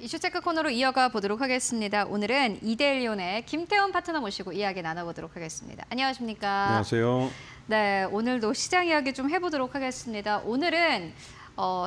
이슈 체크 코너로 이어가 보도록 하겠습니다. 오늘은 이데일리온의 김태훈 파트너 모시고 이야기 나눠보도록 하겠습니다. 안녕하십니까? 안녕하세요. 네, 오늘도 시장 이야기 좀 해보도록 하겠습니다. 오늘은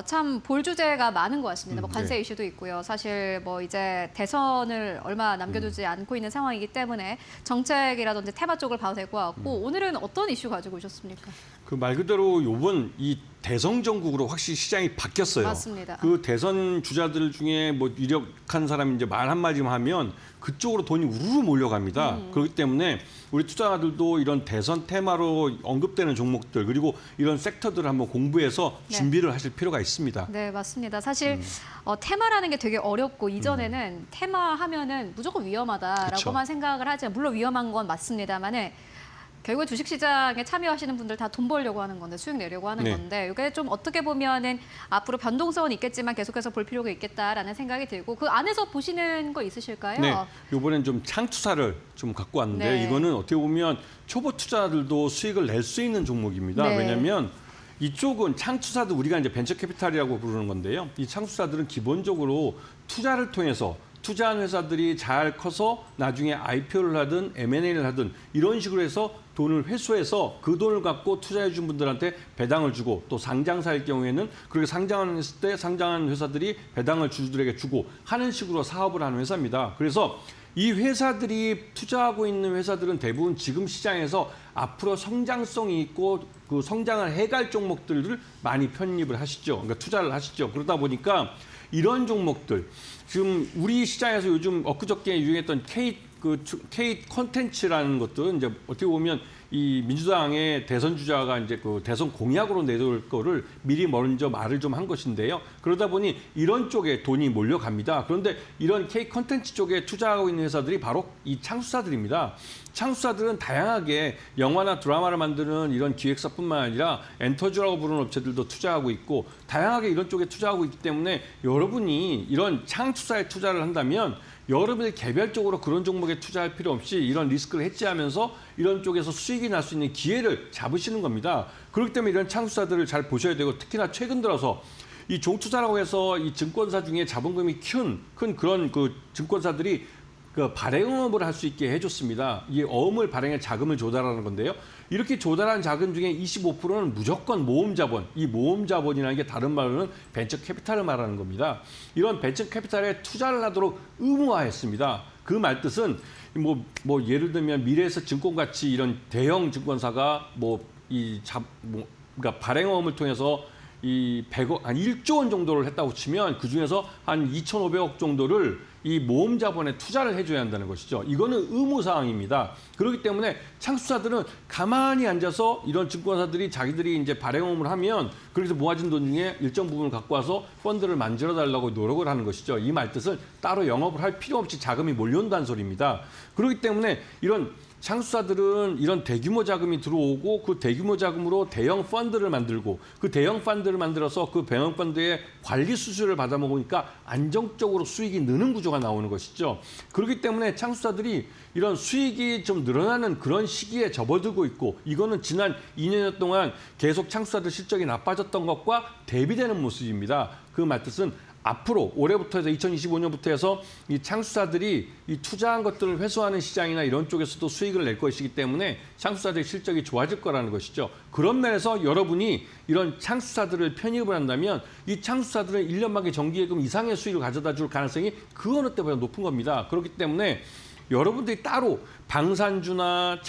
참 볼 주제가 많은 것 같습니다. 뭐 관세 네. 이슈도 있고요. 사실 뭐 이제 대선을 얼마 남겨두지 않고 있는 상황이기 때문에 정책이라든지 테마 쪽을 봐도 될 것 같고 오늘은 어떤 이슈 가지고 오셨습니까? 그 말 그대로 요번 이 대선 정국으로 확실히 시장이 바뀌었어요. 맞습니다. 그 대선 주자들 중에 뭐 유력한 사람이 이제 말 한마디만 하면 그쪽으로 돈이 우르르 몰려갑니다. 그렇기 때문에 우리 투자자들도 이런 대선 테마로 언급되는 종목들 그리고 이런 섹터들을 한번 공부해서 네. 준비를 하실 필요가 있습니다. 네, 맞습니다. 사실 테마라는 게 되게 어렵고 이전에는 테마 하면은 무조건 위험하다라고만 생각을 하지만 물론 위험한 건 맞습니다만은 결국에 주식시장에 참여하시는 분들 다 돈 벌려고 하는 건데 수익 내려고 하는 네. 건데 이게 좀 어떻게 보면은 앞으로 변동성은 있겠지만 계속해서 볼 필요가 있겠다라는 생각이 들고 그 안에서 보시는 거 있으실까요? 네, 이번엔 좀 창투사를 좀 갖고 왔는데 네. 이거는 어떻게 보면 초보 투자들도 수익을 낼 수 있는 종목입니다. 네. 왜냐하면 이쪽은 창투사도 우리가 이제 벤처 캐피탈이라고 부르는 건데요. 이 창투사들은 기본적으로 투자를 통해서 투자한 회사들이 잘 커서 나중에 IPO를 하든 M&A를 하든 이런 식으로 해서 돈을 회수해서 그 돈을 갖고 투자해 준 분들한테 배당을 주고 또 상장사일 경우에는 그렇게 상장했을 때 상장한 회사들이 배당을 주주들에게 주고 하는 식으로 사업을 하는 회사입니다. 그래서 이 회사들이 투자하고 있는 회사들은 대부분 지금 시장에서 앞으로 성장성이 있고 그 성장을 해갈 종목들을 많이 편입을 하시죠. 그러니까 투자를 하시죠. 그러다 보니까 이런 종목들 지금 우리 시장에서 요즘 엊그저께 유행했던 K 콘텐츠라는 것도 이제 어떻게 보면 이 민주당의 대선 주자가 이제 그 대선 공약으로 내놓을 거를 미리 먼저 말을 좀 한 것인데요. 그러다 보니 이런 쪽에 돈이 몰려갑니다. 그런데 이런 K 콘텐츠 쪽에 투자하고 있는 회사들이 바로 이 창수사들입니다. 창수사들은 다양하게 영화나 드라마를 만드는 이런 기획사뿐만 아니라 엔터주라고 부르는 업체들도 투자하고 있고 다양하게 이런 쪽에 투자하고 있기 때문에 여러분이 이런 창투사에 투자를 한다면 여러분이 개별적으로 그런 종목에 투자할 필요 없이 이런 리스크를 해지하면서 이런 쪽에서 수익이 날 수 있는 기회를 잡으시는 겁니다. 그렇기 때문에 이런 창수사들을 잘 보셔야 되고 특히나 최근 들어서 이 종투자라고 해서 이 증권사 중에 자본금이 큰 그런 그 증권사들이 그 발행업을 할 수 있게 해줬습니다. 이 어음을 발행해 자금을 조달하는 건데요. 이렇게 조달한 자금 중에 25%는 무조건 모험 자본, 이 모험 자본이라는 게 다른 말로는 벤처 캐피탈을 말하는 겁니다. 이런 벤처 캐피탈에 투자를 하도록 의무화했습니다. 그 말뜻은 뭐 예를 들면 미래에서 증권같이 이런 대형 증권사가 그러니까 발행어음을 통해서 이 100억, 한 1조 원 정도를 했다고 치면 그중에서 한 2,500억 정도를 이 모험 자본에 투자를 해줘야 한다는 것이죠. 이거는 의무사항입니다. 그렇기 때문에 창수사들은 가만히 앉아서 이런 증권사들이 자기들이 이제 발행업을 하면 그렇게 모아진 돈 중에 일정 부분을 갖고 와서 펀드를 만들어 달라고 노력을 하는 것이죠. 이 말뜻은 따로 영업을 할 필요 없이 자금이 몰려온다는 소리입니다. 그렇기 때문에 이런 창수사들은 이런 대규모 자금이 들어오고 그 대규모 자금으로 대형 펀드를 만들고 그 대형 펀드를 만들어서 그 대형 펀드의 관리 수수료를 받아먹으니까 안정적으로 수익이 느는 구조가 나오는 것이죠. 그렇기 때문에 창수사들이 이런 수익이 좀 늘어나는 그런 시기에 접어들고 있고 이거는 지난 2년 동안 계속 창수사들 실적이 나빠졌던 것과 대비되는 모습입니다. 그 말뜻은 앞으로 올해부터 해서 2025년부터 해서 이 창수사들이 이 투자한 것들을 회수하는 시장이나 이런 쪽에서도 수익을 낼 것이기 때문에 창수사들의 실적이 좋아질 거라는 것이죠. 그런 면에서 여러분이 이런 창수사들을 편입을 한다면 이 창수사들은 1년 만에 정기예금 이상의 수익을 가져다 줄 가능성이 그 어느 때보다 높은 겁니다. 그렇기 때문에 여러분들이 따로 방산주나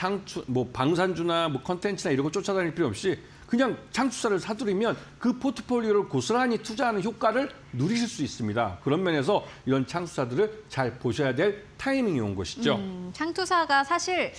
컨텐츠나 이런 거 쫓아다닐 필요 없이 그냥 창투사를 사들이면 그 포트폴리오를 고스란히 투자하는 효과를 누리실 수 있습니다. 그런 면에서 이런 창투사들을 잘 보셔야 될 타이밍이 온 것이죠. 창투사가 사실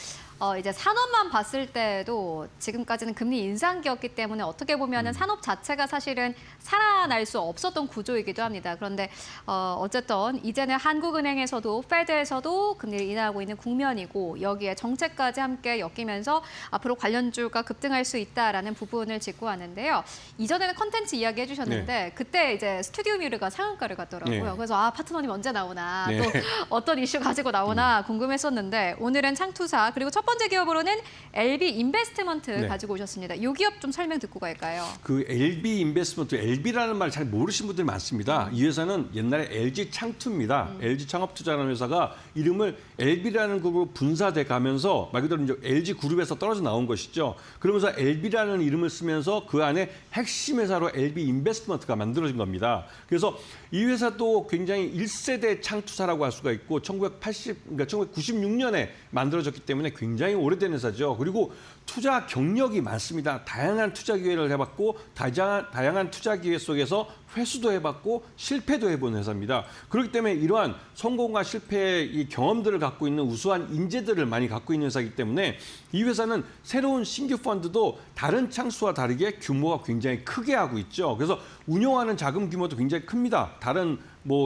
이제 산업만 봤을 때도 지금까지는 금리 인상기였기 때문에 어떻게 보면은 산업 자체가 사실은 살아날 수 없었던 구조이기도 합니다. 그런데 어쨌든 이제는 한국은행에서도 페드에서도 금리를 인하하고 있는 국면이고 여기에 정책까지 함께 엮이면서 앞으로 관련주가 급등할 수 있다라는 부분을 짚고 왔는데요. 이전에는 컨텐츠 이야기 해주셨는데 그때 이제 스튜디오 뮤르가 상한가를 갔더라고요. 그래서 파트너님 언제 나오나 또 어떤 이슈 가지고 나오나 궁금했었는데 오늘은 창투사 그리고 첫 번째 기업으로는 LB 인베스트먼트 네. 가지고 오셨습니다. 이 기업 좀 설명 듣고 갈까요? 그 LB 인베스트먼트, LB라는 말 잘 모르시는 분들이 많습니다. 이 회사는 옛날에 LG 창투입니다. LG 창업투자라는 회사가 이름을 LB라는 그룹으로 분사돼 가면서 말 그대로 이제 LG 그룹에서 떨어져 나온 것이죠. 그러면서 LB라는 이름을 쓰면서 그 안에 핵심 회사로 LB 인베스트먼트가 만들어진 겁니다. 그래서 이 회사도 굉장히 1세대 창투사라고 할 수가 있고 1996년에 만들어졌기 때문에 굉장히 오래된 회사죠. 그리고 투자 경력이 많습니다. 다양한 투자 기회를 해봤고 다양한 투자 기회 속에서 회수도 해봤고 실패도 해본 회사입니다. 그렇기 때문에 이러한 성공과 실패의 이 경험들을 갖고 있는 우수한 인재들을 많이 갖고 있는 회사이기 때문에 이 회사는 새로운 신규 펀드도 다른 창수와 다르게 규모가 굉장히 크게 하고 있죠. 그래서 운영하는 자금 규모도 굉장히 큽니다. 다른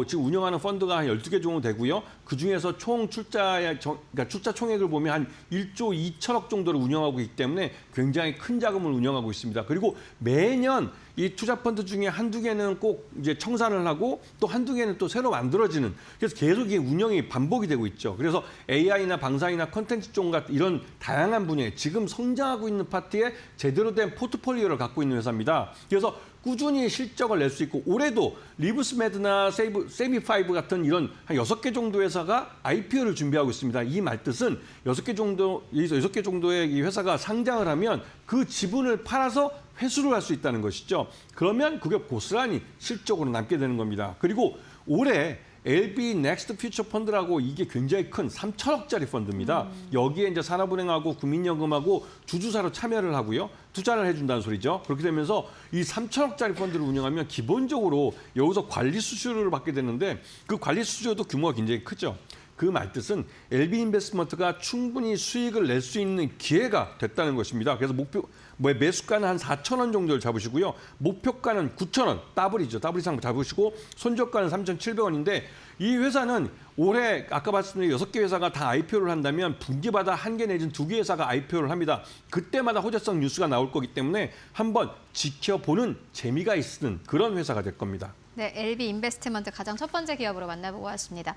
지금 운영하는 펀드가 한 12개 정도 되고요. 그중에서 총 그러니까 출자 총액을 보면 한 1조 2천억 정도를 운영하고 있기 때문에 굉장히 큰 자금을 운영하고 있습니다. 그리고 매년 이 투자 펀드 중에 한두 개는 꼭 이제 청산을 하고 또 한두 개는 또 새로 만들어지는, 그래서 계속 이 운영이 반복이 되고 있죠. 그래서 AI나 방산이나 컨텐츠 쪽 같은 이런 다양한 분야에 지금 성장하고 있는 파트에 제대로 된 포트폴리오를 갖고 있는 회사입니다. 그래서 꾸준히 실적을 낼 수 있고 올해도 리브스메드나 세미파이브 같은 이런 한 6개 정도 회사가 IPO를 준비하고 있습니다. 이 말뜻은 6개 정도의 이 회사가 상장을 하면 그 지분을 팔아서 회수를 할 수 있다는 것이죠. 그러면 그게 고스란히 실적으로 남게 되는 겁니다. 그리고 올해 LB 넥스트 퓨처 펀드라고 이게 굉장히 큰 3천억짜리 펀드입니다. 여기에 이제 산업은행하고 국민연금하고 주주사로 참여를 하고요. 투자를 해준다는 소리죠. 그렇게 되면서 이 3천억짜리 펀드를 운영하면 기본적으로 여기서 관리 수수료를 받게 되는데 그 관리 수수료도 규모가 굉장히 크죠. 그 말뜻은 LB 인베스트먼트가 충분히 수익을 낼 수 있는 기회가 됐다는 것입니다. 그래서 매수가는 한 4천 원 정도를 잡으시고요. 목표가는 9천 원, 더블이죠. 더블 이상 잡으시고 손절가는 3,700원인데 이 회사는 올해 아까 말씀드린 6개 회사가 다 IPO를 한다면 분기마다 1개 내지는 2개 회사가 IPO를 합니다. 그때마다 호재성 뉴스가 나올 거기 때문에 한번 지켜보는 재미가 있는 그런 회사가 될 겁니다. 네, LB 인베스트먼트 가장 첫 번째 기업으로 만나보고 왔습니다.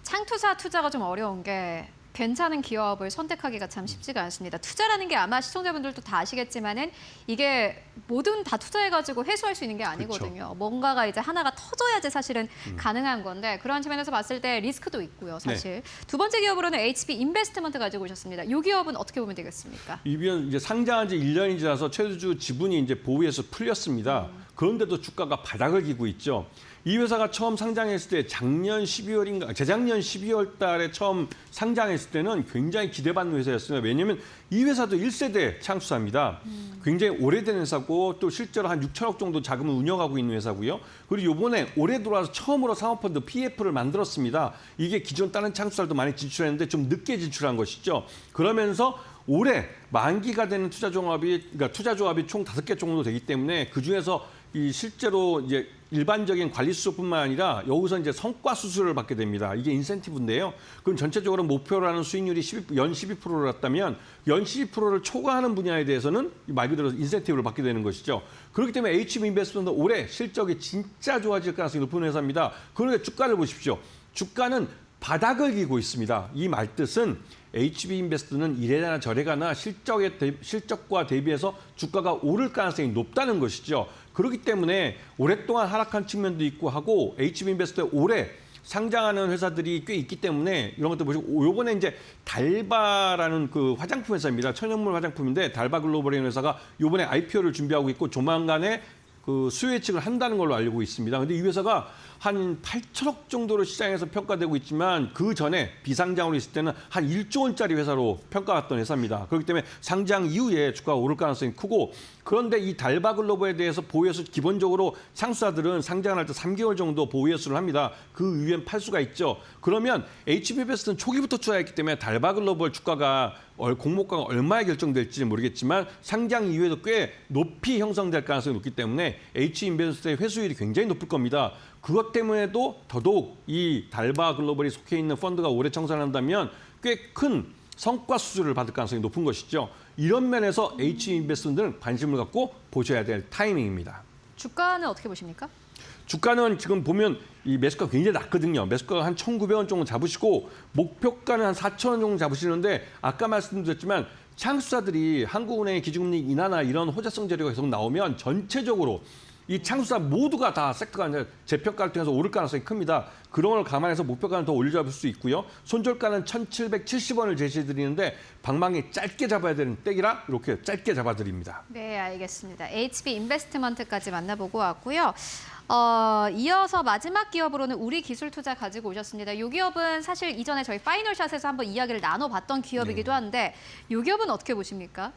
창투사 투자가 좀 어려운 게 괜찮은 기업을 선택하기가 참 쉽지가 않습니다. 투자라는 게 아마 시청자분들도 다 아시겠지만은 이게 뭐든 다 투자해가지고 회수할 수 있는 게 아니거든요. 그렇죠. 뭔가가 이제 하나가 터져야지 사실은 가능한 건데 그러한 측면에서 봤을 때 리스크도 있고요, 사실. 두 번째 기업으로는 HB 인베스트먼트 가지고 오셨습니다. 이 기업은 어떻게 보면 되겠습니까? 이변 이제 상장한 지 1년이 지나서 최대주 지분이 이제 보유에서 풀렸습니다. 그런데도 주가가 바닥을 기고 있죠. 이 회사가 처음 상장했을 때 재작년 12월 달에 처음 상장했을 때는 굉장히 기대받는 회사였습니다. 왜냐하면 이 회사도 1세대 창수사입니다. 굉장히 오래된 회사고 또 실제로 한 6천억 정도 자금을 운영하고 있는 회사고요. 그리고 이번에 올해 들어와서 처음으로 사모펀드 PF를 만들었습니다. 이게 기존 다른 창수사도 많이 진출했는데 좀 늦게 진출한 것이죠. 그러면서 올해 만기가 되는 그러니까 투자조합이 총 5개 정도 되기 때문에 그중에서 이 실제로 이제 일반적인 관리 수수료뿐만 아니라 여기서 이제 성과 수수료를 받게 됩니다. 이게 인센티브인데요. 그럼 전체적으로 목표로 하는 수익률이 연 12%였다면 연 12%를 초과하는 분야에 대해서는 말 그대로 인센티브를 받게 되는 것이죠. 그렇기 때문에 HB 인베스트먼트 올해 실적이 진짜 좋아질 가능성이 높은 회사입니다. 그런데 주가를 보십시오. 주가는 바닥을 기고 있습니다. 이 말뜻은 HB 인베스트는 이래나 저래가나 실적과 대비해서 주가가 오를 가능성이 높다는 것이죠. 그렇기 때문에 오랫동안 하락한 측면도 있고 하고 HB 인베스트에 올해 상장하는 회사들이 꽤 있기 때문에 이런 것도 보시고 요번에 이제 달바라는 그 화장품 회사입니다. 천연물 화장품인데 달바 글로벌이라는 회사가 요번에 IPO를 준비하고 있고 조만간에 그 수요 예측을 한다는 걸로 알고 있습니다. 근데 이 회사가 한 8천억 정도로 시장에서 평가되고 있지만 그 전에 비상장으로 있을 때는 한 1조 원짜리 회사로 평가받던 회사입니다. 그렇기 때문에 상장 이후에 주가가 오를 가능성이 크고 그런데 이 달바 글로벌에 대해서 보유회수 기본적으로 창수사들은 상장할 때 3개월 정도 보유회수를 합니다. 그 이후엔 팔 수가 있죠. 그러면 HBB에서는 초기부터 투자했기 때문에 달바 글로벌 주가가 공모가가 얼마에 결정될지 모르겠지만 상장 이후에도 꽤 높이 형성될 가능성이 높기 때문에 H인베스트의 회수율이 굉장히 높을 겁니다. 그것 때문에도 더더욱 이 달바 글로벌이 속해 있는 펀드가 올해 청산한다면 꽤 큰 성과 수수료를 받을 가능성이 높은 것이죠. 이런 면에서 H인베스트들은 관심을 갖고 보셔야 될 타이밍입니다. 주가는 어떻게 보십니까? 주가는 지금 보면 이 매수가 굉장히 낮거든요. 매수가가 한 1,900원 정도 잡으시고 목표가는 한 4,000원 정도 잡으시는데 아까 말씀드렸지만 창수사들이 한국은행의 기준금리 인하나 이런 호재성 재료가 계속 나오면 전체적으로 이 창수사 모두가 다 섹터가 이제 재평가를 통해서 오를 가능성이 큽니다. 그런 걸 감안해서 목표가는 더 올려잡을 수 있고요. 손절가는 1,770원을 제시해드리는데 방망이 짧게 잡아야 되는 때기라 이렇게 짧게 잡아드립니다. 네, 알겠습니다. HB 인베스트먼트까지 만나보고 왔고요. 이어서 마지막 기업으로는 우리기술투자 가지고 오셨습니다. 이 기업은 사실 이전에 저희 파이널샷에서 한번 이야기를 나눠봤던 기업이기도 한데 이 기업은 어떻게 보십니까?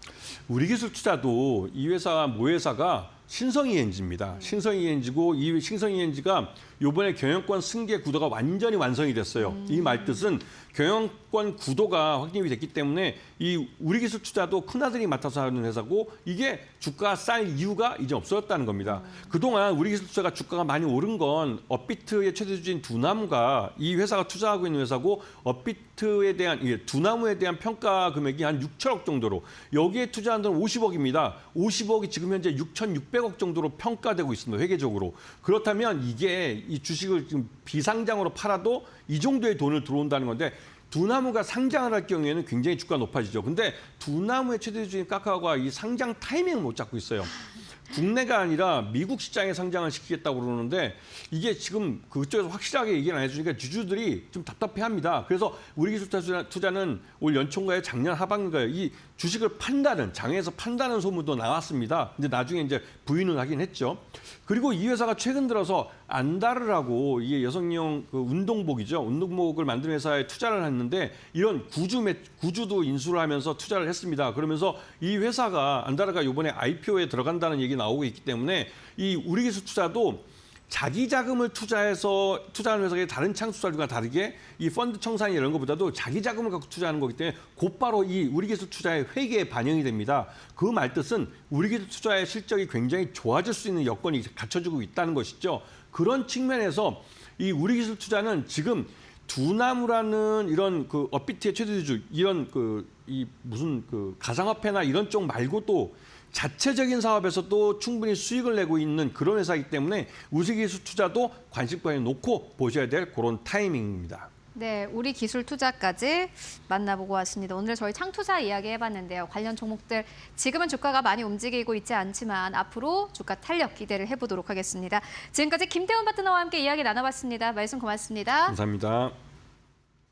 우리기술투자도 이 회사 모회사가 신성ENG입니다. 신성ENG고 이 신성ENG가 이번에 경영권 승계 구도가 완전히 완성이 됐어요. 이 말뜻은 경영권 구도가 확립이 됐기 때문에 이 우리기술투자도 큰아들이 맡아서 하는 회사고 이게 주가가 쌀 이유가 이제 없어졌다는 겁니다. 그동안 우리기술투자가 주가가 많이 오른 건 업비트의 최대주주인 두나무가 이 회사가 투자하고 있는 회사고 업비트에 대한 두나무에 대한 평가 금액이 한 6천억 정도로 여기에 투자한 돈은 50억입니다. 50억이 지금 현재 6,600억 정도로 평가되고 있습니다. 회계적으로. 그렇다면 이게 이 주식을 지금 비상장으로 팔아도 이 정도의 돈을 들어온다는 건데 두나무가 상장을 할 경우에는 굉장히 주가가 높아지죠. 근데 두나무의 최대주주인 카카오가 이 상장 타이밍을 못 잡고 있어요. 국내가 아니라 미국 시장에 상장을 시키겠다고 그러는데 이게 지금 그쪽에서 확실하게 얘기를 안 해주니까 주주들이 좀 답답해합니다. 그래서 우리기술투자는 올 연초인가요? 작년 하반기인가요? 이 주식을 판다는 장에서 판다는 소문도 나왔습니다. 근데 나중에 이제 부인을 하긴 했죠. 그리고 이 회사가 최근 들어서 안다르라고 이게 여성용 그 운동복이죠. 운동복을 만드는 회사에 투자를 했는데 이런 구주도 인수를 하면서 투자를 했습니다. 그러면서 이 회사가 안다르가 이번에 IPO에 들어간다는 얘기 나오고 있기 때문에 이 우리기술투자도 자기 자금을 투자해서 투자하는 회사의 다른 창수사들과 다르게 이 펀드 청산이 이런 것보다도 자기 자금을 갖고 투자하는 거기 때문에 곧바로 이 우리기술투자의 회계에 반영이 됩니다. 그 말뜻은 우리기술투자의 실적이 굉장히 좋아질 수 있는 여건이 갖춰지고 있다는 것이죠. 그런 측면에서 이 우리기술투자는 지금 두나무라는 이런 그 업비트의 최대주주 이런 이 무슨 가상화폐나 이런 쪽 말고도 자체적인 사업에서도 충분히 수익을 내고 있는 그런 회사이기 때문에 우리기술투자도 관심권에 놓고 보셔야 될 그런 타이밍입니다. 네, 우리기술투자까지 만나보고 왔습니다. 오늘 저희 창투사 이야기 해봤는데요. 관련 종목들 지금은 주가가 많이 움직이고 있지 않지만 앞으로 주가 탄력 기대를 해보도록 하겠습니다. 지금까지 김태훈 파트너와 함께 이야기 나눠봤습니다. 말씀 고맙습니다. 감사합니다.